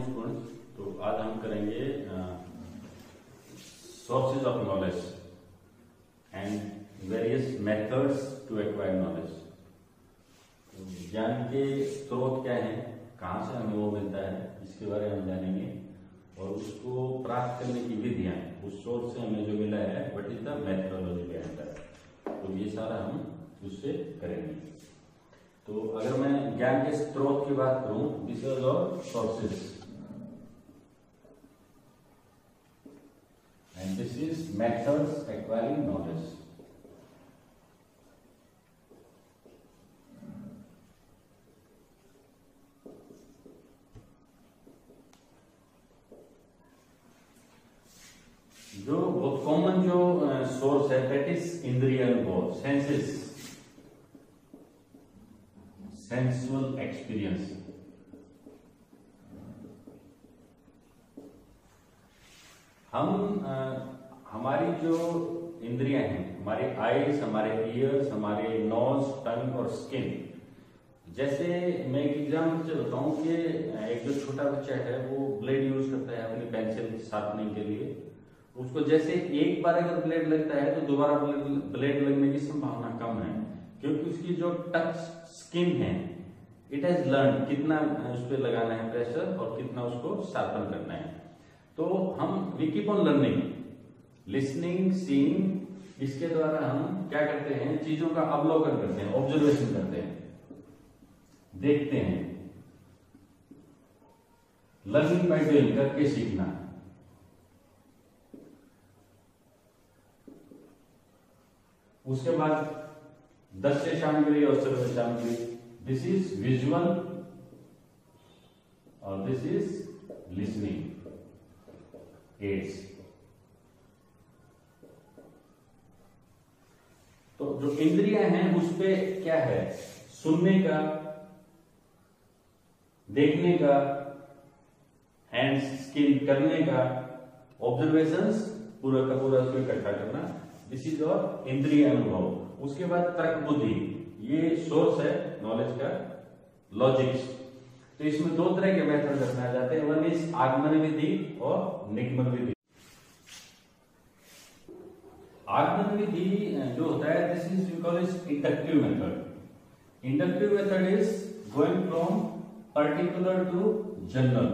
Students, तो आज हम करेंगे sources of knowledge and various methods to acquire knowledge. ज्ञान के स्रोत क्या हैं, कहाँ से हमें वो मिलता है, इसके बारे में हम जानेंगे और उसको प्राप्त करने की विधियां, उस सोर्स से हमें जो मिला है what is the methodology behind that, तो ये सारा हम उससे करेंगे। तो अगर मैं ज्ञान के स्रोत की बात करूं, दिस इज और sources and this is methods acquiring knowledge. जो बहुत कॉमन जो सोर्स है दैट इज इंद्रियल बोध, सेंसेस, सेंसुअल एक्सपीरियंस। हमारी जो इंद्रियां हैं, हमारे आईज, हमारे ईयर्स, हमारे नोज, टंग और स्किन। जैसे मैं एक एग्जाम्पल से बताऊं कि एक जो छोटा बच्चा है वो ब्लेड यूज करता है अपनी पेंसिल शार्पनिंग के लिए। उसको जैसे एक बार अगर ब्लेड लगता है तो दोबारा ब्लेड लगने की संभावना कम है, क्योंकि उसकी जो टच स्किन है इट हैज लर्न कितना उस पर लगाना है प्रेशर और कितना उसको शार्पन करना है। तो हम we keep on learning, listening, seeing, इसके द्वारा हम क्या करते हैं, चीजों का अवलोकन करते हैं, ऑब्जर्वेशन करते हैं, देखते हैं। लर्निंग बाय डूइंग, करके सीखना। उसके बाद दृश्य सामग्री और श्रव्य सामग्री, दिस इज विजुअल और दिस इज लिसनिंग एड्स। तो जो इंद्रियां हैं उस पे क्या है, सुनने का, देखने का, हैंड्स स्किन करने का, ऑब्जर्वेशंस पूरा का पूरा उसको इकट्ठा करना, दिस इज और इंद्रिय अनुभव। उसके बाद तर्क बुद्धि, ये सोर्स है नॉलेज का, लॉजिक्स। तो इसमें दो तरह के मेथड रखना जाते हैं, वन इज आगमन विधि और निगमन विधि। आगमन विधि जो होता है this is we call is inductive method. Inductive method is going from particular to general.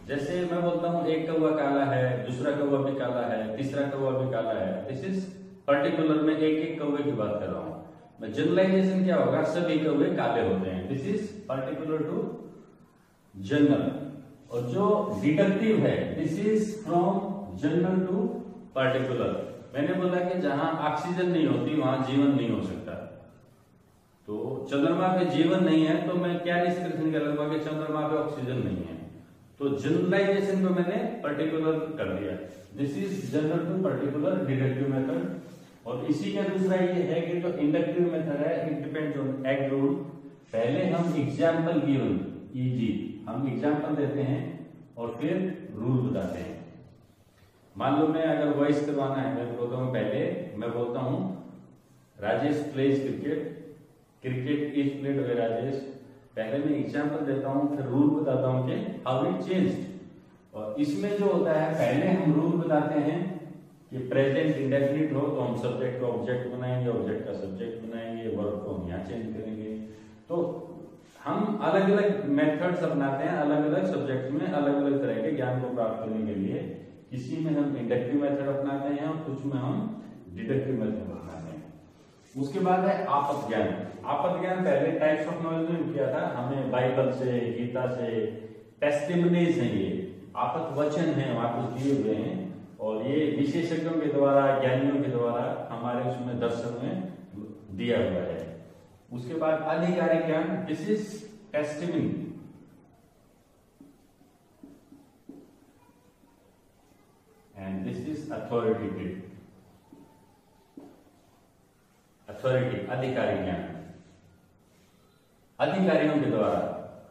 जैसे मैं बोलता हूं एक कौवा काला है, दूसरा कौवा भी काला है, तीसरा कौवा भी काला है, दिस इज पर्टिकुलर में एक एक कौवे की बात कर रहा हूं मैं। जनरलाइजेशन क्या होगा, सभी कौवे काले होते हैं, this is particular to general. और जो डिडक्टिव है this is from general to particular. मैंने बोला कि जहां ऑक्सीजन नहीं होती वहां जीवन नहीं हो सकता, तो चंद्रमा पे जीवन नहीं है तो मैं क्या निष्कर्ष निकालूंगा कि चंद्रमा पे ऑक्सीजन नहीं है। तो जनरलाइजेशन को मैंने पर्टिकुलर कर दिया, this is general to particular deductive method. और इसी का दूसरा ये है कि जो इंडक्टिव मेथड है it depends on egg rule. पहले हम एग्जाम्पल गिवन, ईजी, हम एग्जाम्पल देते हैं और फिर रूल बताते हैं। मान लो मैं अगर वॉइस करवाना है, मैं बोलता हूं, पहले मैं बोलता हूं Rajesh pledge cricket, cricket is played by Rajesh. पहले मैं एग्जाम्पल देता हूं, फिर रूल बताता हूं कि हाउ इट चेंज्ड। और इसमें जो होता है पहले हम रूल बताते हैं कि प्रेजेंट इंडेफिनिट हो तो हम सब्जेक्ट को ऑब्जेक्ट बनाएंगे, ऑब्जेक्ट का सब्जेक्ट बनाएंगे, वर्ब को हम यहाँ चेंज करेंगे। तो हम अलग अलग मेथड्स अपनाते हैं अलग अलग सब्जेक्ट में, अलग अलग तरह के ज्ञान को प्राप्त करने के लिए। किसी में हम इंडक्टिव मेथड अपनाते हैं और कुछ में हम डिडक्टिव मेथड अपनाते हैं। उसके बाद है आपद ज्ञान। आपद ज्ञान पहले टाइप्स ऑफ नॉलेज में किया था, हमें बाइबल से, गीता से, टेस्टिमनीज है, ये आपद वचन है वहां कुछ दिए हुए हैं और ये विशेषज्ञों के द्वारा, ज्ञानियों के द्वारा हमारे उसमें दर्शन में दिया हुआ है। उसके बाद आधिकारिक ज्ञान, this is testimony. And this is authoritative, authority, आधिकारिक ज्ञान। अधिकारियों के द्वारा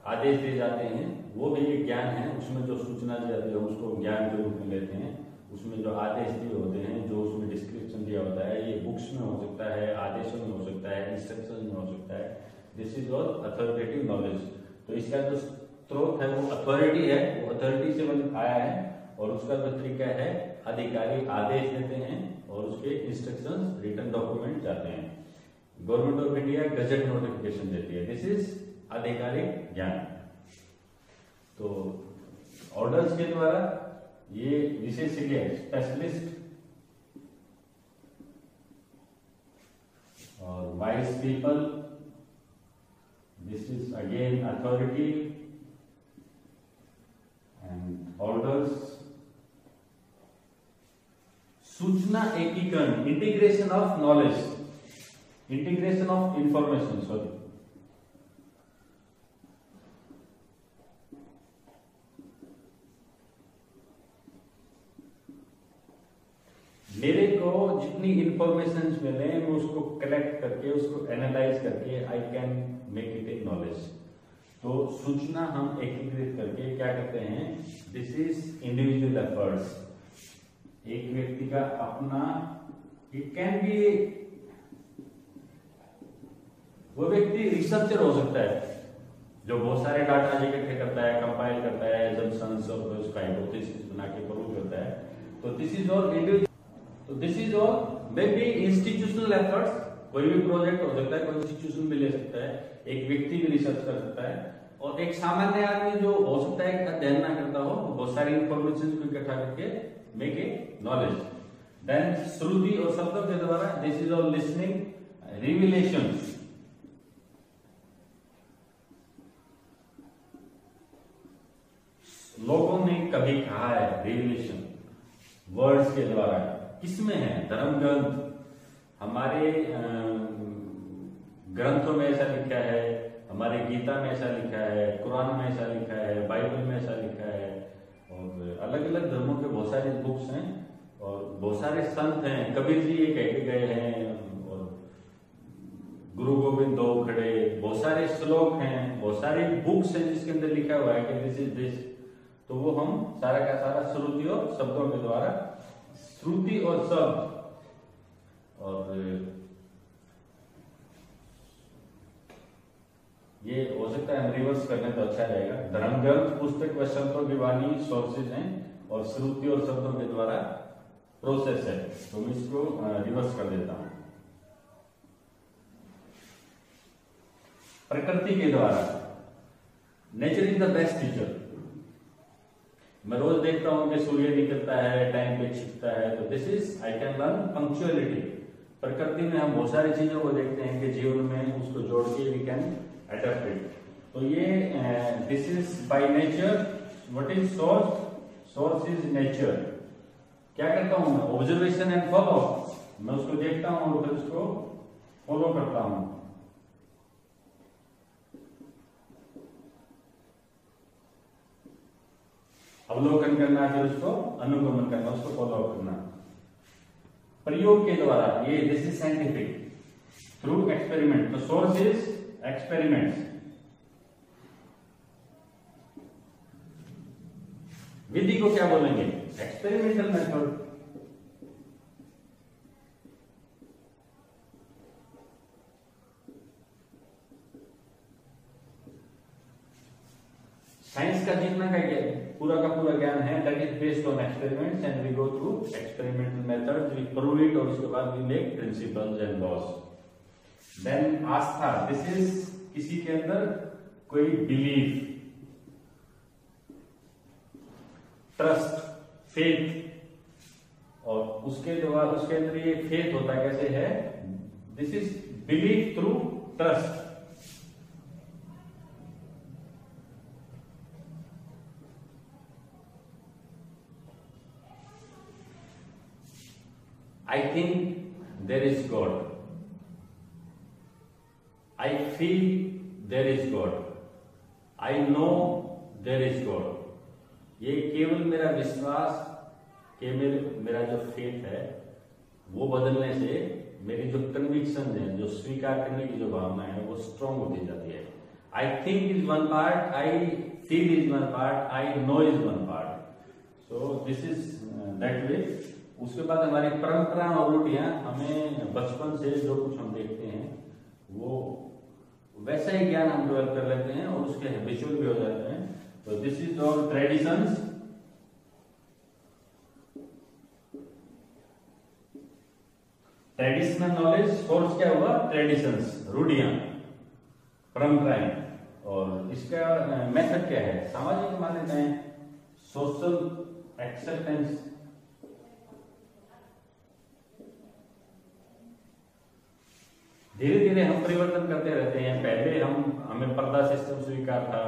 आदेश दिए जाते हैं, वो भी एक ज्ञान है, उसमें जो सूचना दी जाती है उसको ज्ञान के रूप में लेते हैं। उसमें जो आदेश दिए होते हैं, जो उसमें डिस्क्रिप्शन दिया होता है, ये बुक्स में हो सकता है, आदेशों में हो सकता है, इंस्ट्रक्शन में हो सकता है, this is all authoritative knowledge. तो इसका जो स्रोत है वो अथॉरिटी है, वो अथॉरिटी से आया है, और उसका जो तरीका है आधिकारिक आदेश देते हैं और उसके इंस्ट्रक्शंस रिटन डॉक्यूमेंट जाते हैं। Government of India gazette notification देती है, दिस इज आधिकारिक ज्ञान। तो ऑर्डर्स के द्वारा ये विशेषज्ञ स्पेशलिस्ट और vice people, this is again authority and orders. सूचना एकीकरण, integration of knowledge, integration of information, sorry, मेरे को जितनी इंफॉर्मेशन मिले मैं उसको कलेक्ट करके उसको एनालाइज करके I can make it A knowledge. तो सूचना हम एकीकृत करके क्या करते हैं, दिस इज इंडिविजुअल एफर्ट्स, एक व्यक्ति का अपना, इट कैन बी, वो व्यक्ति रिसर्चर हो सकता है जो बहुत सारे डाटा इकट्ठे करता है, कंपाइल करता है, assumptions और उसका हाइपोथेसिस बना के प्रूव करता है। तो दिस इज ऑल इंडिविजुअल, तो this is all may be institutional efforts, कोई भी प्रोजेक्ट हो सकता है, कोई इंस्टीट्यूशन भी ले सकता है, एक व्यक्ति भी रिसर्च कर सकता है, और एक सामान्य आदमी जो हो सकता है अध्ययन ना करता हो, बहुत सारी इंफॉर्मेशन को इकट्ठा करके मेक ए नॉलेज। देन श्रुति और शब्दों के द्वारा, this is all listening, revelation, लोगों ने कभी कहा है, रिविलेशन वर्ड्स के द्वारा, किसमें है, धर्म ग्रंथ, हमारे ग्रंथों में ऐसा लिखा है, हमारे गीता में ऐसा लिखा है, कुरान में ऐसा लिखा है, बाइबल में ऐसा लिखा है, और अलग अलग धर्मों के बहुत सारे बुक्स हैं और बहुत सारे संत हैं, कबीर जी ये कह के गए हैं, और गुरु गोविंद दो खड़े, बहुत सारे श्लोक हैं, बहुत सारी बुक्स हैं जिसके अंदर लिखा हुआ है कि दिस इज दिस। तो वो हम सारा का सारा श्रुति और शब्दों के द्वारा, श्रुति और शब्द, और ये हो सकता है हम रिवर्स करने तो अच्छा रहेगा, धर्म ग्रंथ, पुस्तक व संतों की वाणी सोर्सेज हैं, और श्रुति और शब्दों के द्वारा प्रोसेस है। तो मैं इसको रिवर्स कर देता हूं। प्रकृति के द्वारा, nature is the best teacher. मैं रोज देखता हूं कि सूर्य निकलता है, टाइम पे छिपता है, तो this is I can learn punctuality. प्रकृति में हम बहुत सारी चीजों को देखते हैं कि जीवन में उसको जोड़ के वी कैन अडॉप्ट इट। तो ये this is by nature, what is source, source is nature. क्या करता हूं मैं, ऑब्जर्वेशन एंड फॉलो, मैं उसको देखता हूं और फिर उसको फॉलो करता हूं। अवलोकन करना, फिर उसको अनुगमन करना, उसको फॉलो करना। प्रयोग के द्वारा, ये this is scientific, through experiment, तो सोर्स इज एक्सपेरिमेंट्स। विधि को क्या बोलेंगे, एक्सपेरिमेंटल मेथड। साइंस का जितना का पूरा का पूरा ज्ञान है, that is based on experiments and we go through experimental methods, we prove it, और उसके बाद we make principles and laws. Then आस्था, दिस इज किसी के अंदर कोई बिलीफ, ट्रस्ट, फेथ, और उसके द्वारा उसके अंदर ये फेथ होता है, कैसे है, this is belief through trust. I think there is God. I feel there is God. I know there is God. ये केवल मेरा विश्वास कि मेरा जो फेथ है वो बदलने से मेरी जो कन्विक्शन है, जो स्वीकार करने की जो भावना है, वो स्ट्रॉन्ग होती जाती है। I think is one part, I feel is one part, I know is one part. So this is that way. उसके बाद हमारी परंपरा और रूढ़ियां, हमें बचपन से जो कुछ हम देखते हैं वो वैसा ही ज्ञान हम डेवलप कर लेते हैं और उसके हैबिचुअल भी हो जाते हैं। तो this is all traditions, traditional knowledge. Source क्या हुआ? ट्रेडिशंस, रूढ़ियां, परंपराएं। और इसका मेथड क्या है? सामाजिक मान्यताएं, सोशल एक्सेप्टेंस, धीरे धीरे हम परिवर्तन करते रहते हैं। पहले हमें पर्दा सिस्टम स्वीकार था,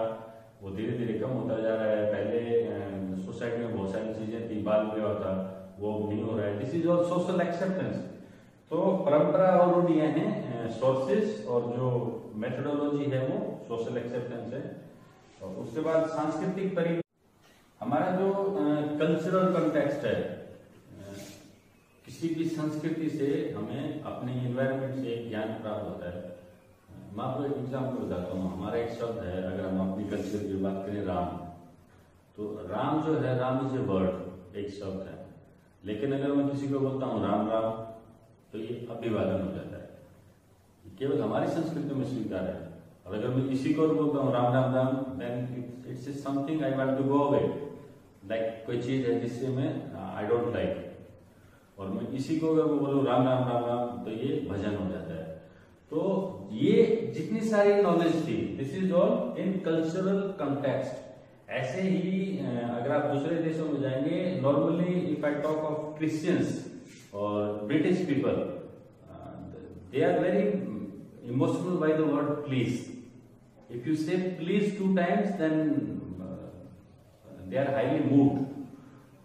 वो धीरे धीरे कम होता जा रहा है। पहले सोसाइटी में बहुत सारी चीजें थी, बाल विवाह था, वो नहीं हो रहा है। This is all social acceptance. तो परंपरा और रूढ़ियां हैं सोर्सेस, और जो मेथोडोलॉजी है वो सोशल एक्सेप्टेंस है। और उसके बाद सांस्कृतिक परिवेश, हमारा जो कल्चरल कंटेक्स्ट है, किसी भी संस्कृति से हमें अपने एनवायरनमेंट से ज्ञान प्राप्त होता है। मैं आपको एक एग्जाम्पल बताता हूँ। हमारा एक शब्द है, अगर हम अपनी कल्चर की बात करें, राम। तो राम जो है, राम इज ए वर्ड, एक शब्द है। लेकिन अगर मैं किसी को बोलता हूँ राम राम, तो ये अभिवादन हो जाता है, केवल हमारी संस्कृति में स्वीकार है। और अगर मैं किसी को बोलता हूँ Ram Ram Ram, then it's something I want to go away, like कोई चीज है जिससे मैं आई डोंट लाइक। और मैं किसी को अगर बोलूँ राम राम राम राम, तो ये भजन हो जाता है। तो ये जितनी सारी नॉलेज थी, this is all in cultural context. ऐसे ही अगर आप दूसरे देशों में जाएंगे, normally if I talk of Christians और British people, they are very emotional by the word please. If you say please 2 times, then they are highly moved.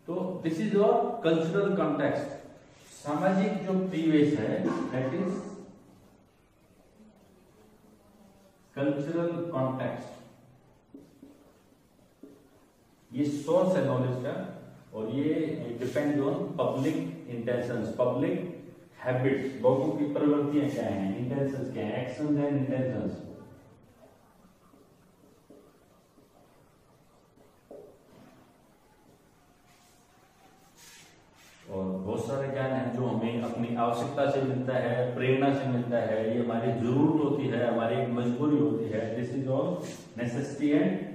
तो this is all cultural context. सामाजिक जो परिवेश है, that is cultural context. ये source है knowledge का, और ये depend on public intentions, public habits, लोगों की प्रवृत्तियां क्या हैं, इंटेंशंस क्या हैं, एक्शंस एंड इंटेंशंस। और बहुत सारे ज्ञान है जो हमें अपनी आवश्यकता से मिलता है, प्रेरणा से मिलता है, ये हमारी जरूरत होती है, हमारी एक मजबूरी होती है। This is all necessity and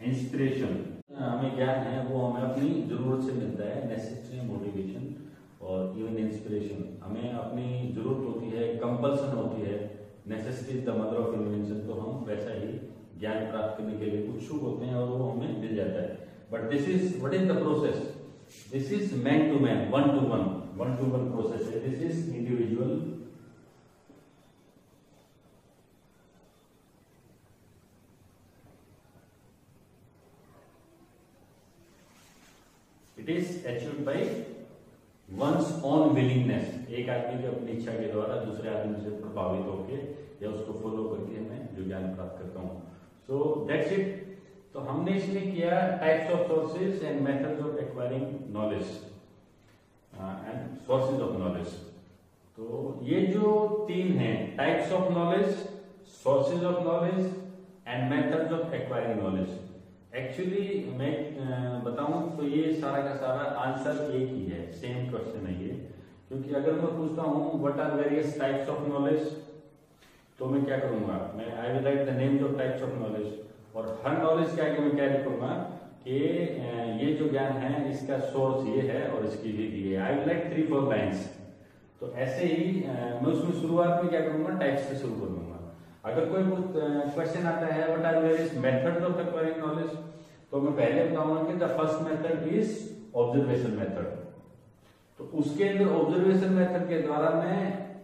inspiration. हमें ज्ञान है वो हमें अपनी जरूरत से मिलता है, नेसेसिटी, मोटिवेशन और इवन इंस्पिरेशन। हमें अपनी जरूरत होती है, कंपल्सन होती है, necessity is the mother of invention. तो हम वैसा ही ज्ञान प्राप्त करने के लिए उत्सुक होते हैं और वो हमें मिल जाता है। But this is what is the process? This is man to man, one to one process है। This is individual, it is achieved by one's own willingness. एक आदमी की अपनी इच्छा के द्वारा दूसरे आदमी से प्रभावित होकर या उसको फॉलो करके मैं जो ज्ञान प्राप्त करता हूँ। So that's it. तो हमने इसमें किया types of sources and methods of acquiring knowledge and sources of knowledge. तो ये जो 3 हैं, types of knowledge, sources of knowledge and methods of acquiring knowledge, actually मैं बताऊं तो ये सारा का सारा आंसर एक ही है, सेम क्वेश्चन है ये। क्योंकि अगर मैं पूछता हूं what are various types of knowledge, तो मैं क्या करूंगा, मैं I will write the names of types of knowledge. और हर नॉलेज क्या है, मैं क्या लिखूंगा कि ये जो ज्ञान है इसका सोर्स ये है और इसकी विधि है। आई विल राइट 3-4 लाइन्स। तो ऐसे ही मैं उसमें शुरुआत में क्या करूंगा, टाइप्स से शुरू करूंगा। अगर कोई क्वेश्चन आता है what are various methods of acquiring knowledge, तो मैं पहले बताऊंगा कि the first method is observation method. तो उसके अंदर ऑब्जर्वेशन मेथड के द्वारा मैं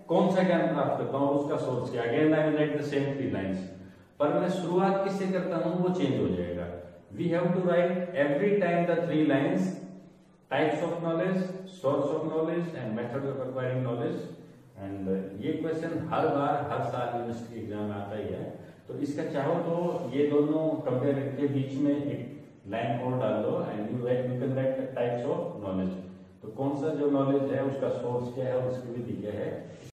कौन सा ज्ञान प्राप्त करता हूँ, उसका सोर्स क्या। Again I will write the same 3 lines, पर मैं शुरुआत किससे करता हूँ वो चेंज हो जाएगा। We have to write every time the 3 lines, types of knowledge, source of knowledge and method of acquiring knowledge. And ये क्वेश्चन हर बार हर साल यूनिवर्सिटी एग्जाम में आता ही है। तो इसका चाहो तो ये दोनों कंपेयर करके बीच में एक लाइन और डाल दो and you can write types of knowledge. तो कौन सा जो नॉलेज है उसका सोर्स क्या है, उसकी विधि क्या है,